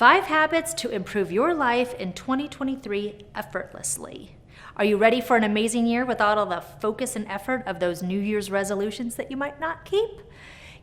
5 habits to improve your life in 2023 effortlessly. Are you ready for an amazing year without all the focus and effort of those New Year's resolutions that you might not keep?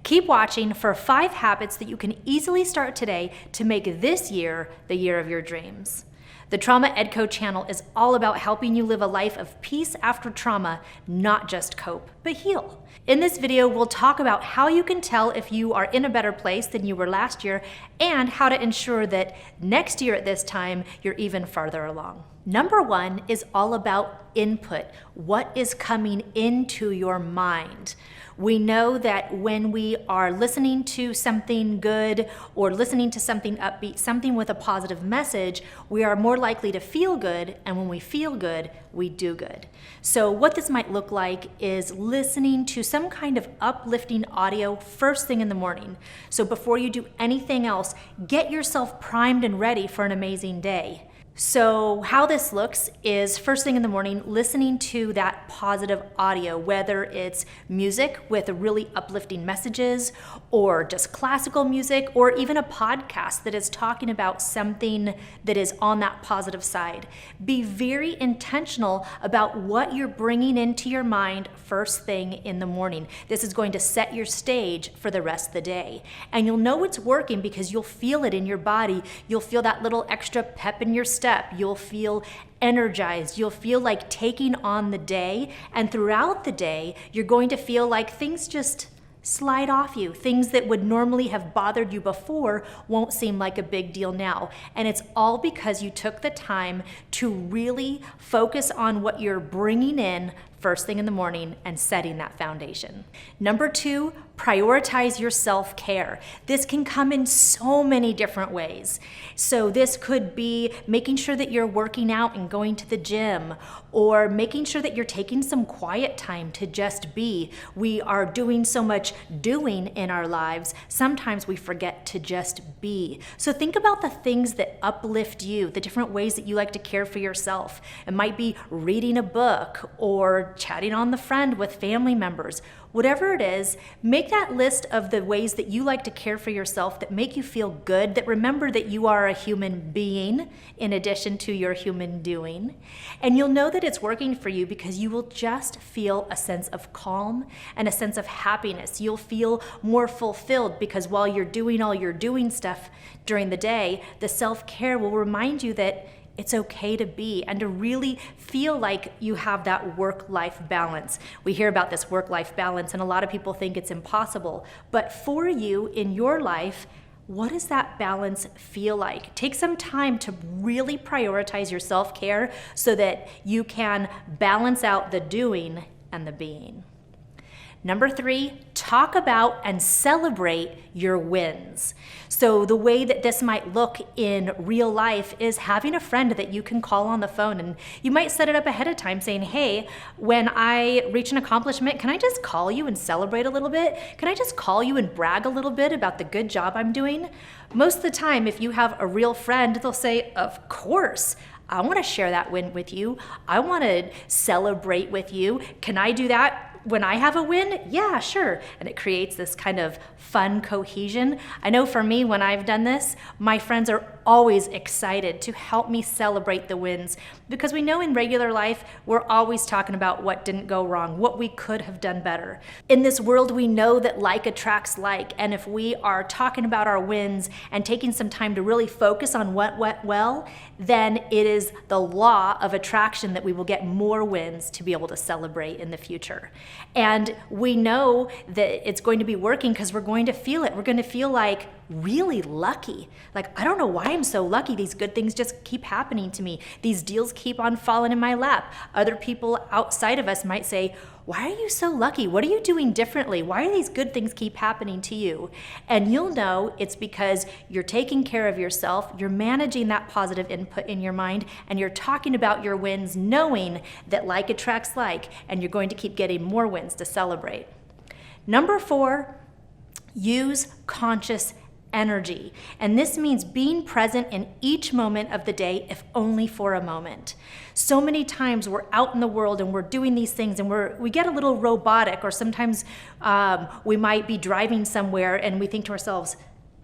Keep watching for 5 habits that you can easily start today to make this year the year of your dreams. The TraumaEdCo channel is all about helping you live a life of peace after trauma, not just cope, but heal. In this video, we'll talk about how you can tell if you are in a better place than you were last year and how to ensure that next year at this time, you're even farther along. Number 1 is all about input. What is coming into your mind? We know that when we are listening to something good or listening to something upbeat, something with a positive message, we are more likely to feel good, and when we feel good, we do good. So what this might look like is listening to some kind of uplifting audio first thing in the morning. So before you do anything else, get yourself primed and ready for an amazing day. So how this looks is first thing in the morning, listening to that positive audio, whether it's music with really uplifting messages or just classical music or even a podcast that is talking about something that is on that positive side. Be very intentional about what you're bringing into your mind first thing in the morning. This is going to set your stage for the rest of the day. And you'll know it's working because you'll feel it in your body. You'll feel that little extra pep in your step. You'll feel energized. You'll feel like taking on the day. And throughout the day, you're going to feel like things just slide off you. Things that would normally have bothered you before won't seem like a big deal now. And it's all because you took the time to really focus on what you're bringing in first thing in the morning and setting that foundation. Number 2, prioritize your self-care. This can come in so many different ways. So this could be making sure that you're working out and going to the gym, or making sure that you're taking some quiet time to just be. We are doing so much doing in our lives, sometimes we forget to just be. So think about the things that uplift you, the different ways that you like to care for yourself. It might be reading a book or chatting on the friend with family members. Whatever it is, make that list of the ways that you like to care for yourself that make you feel good, that remember that you are a human being in addition to your human doing. And you'll know that it's working for you because you will just feel a sense of calm and a sense of happiness. You'll feel more fulfilled because while you're doing all your doing stuff during the day, the self-care will remind you that it's okay to be and to really feel like you have that work-life balance. We hear about this work-life balance and a lot of people think it's impossible. But for you in your life, what does that balance feel like? Take some time to really prioritize your self-care so that you can balance out the doing and the being. Number 3, talk about and celebrate your wins. So the way that this might look in real life is having a friend that you can call on the phone, and you might set it up ahead of time saying, hey, when I reach an accomplishment, can I just call you and celebrate a little bit? Can I just call you and brag a little bit about the good job I'm doing? Most of the time, if you have a real friend, they'll say, of course. I want to share that win with you. I want to celebrate with you. Can I do that when I have a win? Yeah, sure. And it creates this kind of fun cohesion. I know for me, when I've done this, my friends are always excited to help me celebrate the wins because we know in regular life, we're always talking about what didn't go wrong, what we could have done better. In this world, we know that like attracts like, and if we are talking about our wins and taking some time to really focus on what went well, then it is the law of attraction that we will get more wins to be able to celebrate in the future. And we know that it's going to be working because we're going to feel it. We're going to feel like really lucky. Like, I don't know why I'm so lucky. These good things just keep happening to me. These deals keep on falling in my lap. Other people outside of us might say, why are you so lucky? What are you doing differently? Why do these good things keep happening to you? And you'll know it's because you're taking care of yourself, you're managing that positive input in your mind, and you're talking about your wins knowing that like attracts like, and you're going to keep getting more wins to celebrate. Number 4, use conscious energy. And this means being present in each moment of the day, if only for a moment. So many times we're out in the world and we're doing these things and we get a little robotic, or sometimes we might be driving somewhere and we think to ourselves,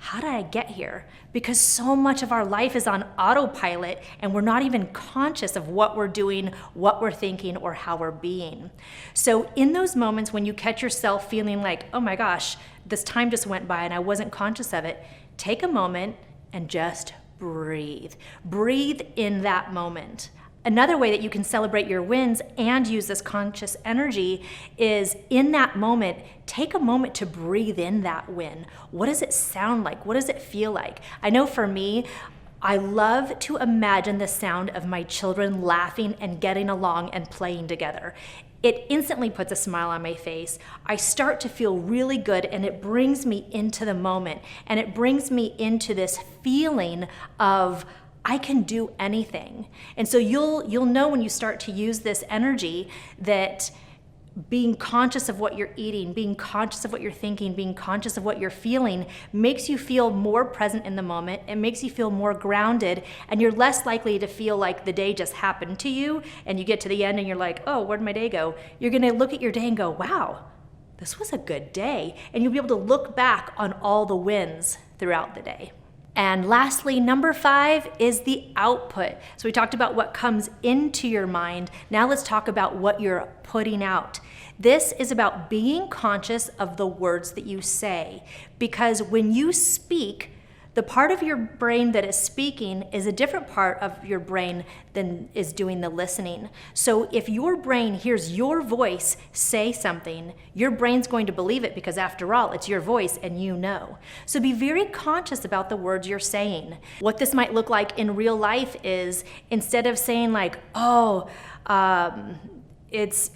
how did I get here? Because so much of our life is on autopilot and we're not even conscious of what we're doing, what we're thinking, or how we're being. So in those moments when you catch yourself feeling like, oh my gosh, this time just went by and I wasn't conscious of it, take a moment and just breathe. Breathe in that moment. Another way that you can celebrate your wins and use this conscious energy is in that moment, take a moment to breathe in that win. What does it sound like? What does it feel like? I know for me, I love to imagine the sound of my children laughing and getting along and playing together. It instantly puts a smile on my face. I start to feel really good and it brings me into the moment and it brings me into this feeling of I can do anything. And so you'll know when you start to use this energy that being conscious of what you're eating, being conscious of what you're thinking, being conscious of what you're feeling makes you feel more present in the moment. It makes you feel more grounded, and you're less likely to feel like the day just happened to you and you get to the end and you're like, oh, where'd my day go? You're gonna look at your day and go, wow, this was a good day. And you'll be able to look back on all the wins throughout the day. And lastly, number 5 is the output. So we talked about what comes into your mind. Now let's talk about what you're putting out. This is about being conscious of the words that you say, because when you speak, the part of your brain that is speaking is a different part of your brain than is doing the listening. So if your brain hears your voice say something, your brain's going to believe it because after all, it's your voice and you know. So be very conscious about the words you're saying. What this might look like in real life is instead of saying like, oh, it's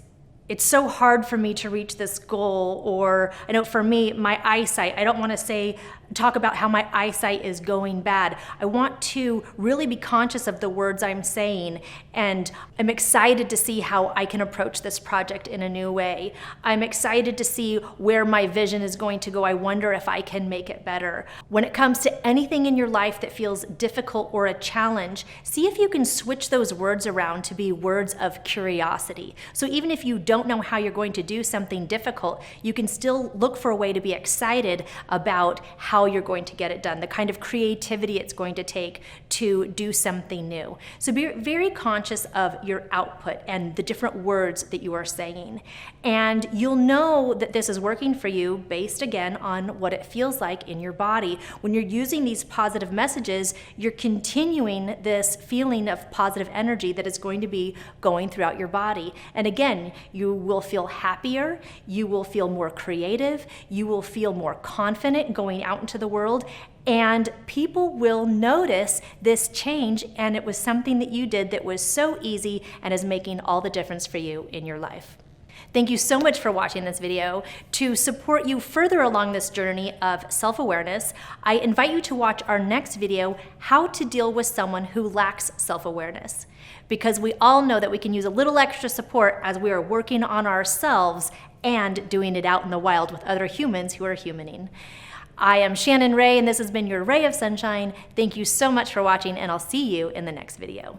so hard for me to reach this goal, or I know for me, my eyesight, I don't want to talk about how my eyesight is going bad. I want to really be conscious of the words I'm saying, and I'm excited to see how I can approach this project in a new way. I'm excited to see where my vision is going to go. I wonder if I can make it better. When it comes to anything in your life that feels difficult or a challenge, see if you can switch those words around to be words of curiosity. So even if you don't know how you're going to do something difficult, you can still look for a way to be excited about how you're going to get it done, the kind of creativity it's going to take to do something new. So be very conscious of your output and the different words that you are saying. And you'll know that this is working for you based again on what it feels like in your body. When you're using these positive messages, you're continuing this feeling of positive energy that is going to be going throughout your body. And again, you will feel happier, you will feel more creative, you will feel more confident going out into the world, and people will notice this change, and it was something that you did that was so easy and is making all the difference for you in your life. Thank you so much for watching this video. To support you further along this journey of self-awareness, I invite you to watch our next video, How to Deal with Someone Who Lacks Self-Awareness. Because we all know that we can use a little extra support as we are working on ourselves and doing it out in the wild with other humans who are humaning. I am Shannon Ray, and this has been your Ray of Sunshine. Thank you so much for watching, and I'll see you in the next video.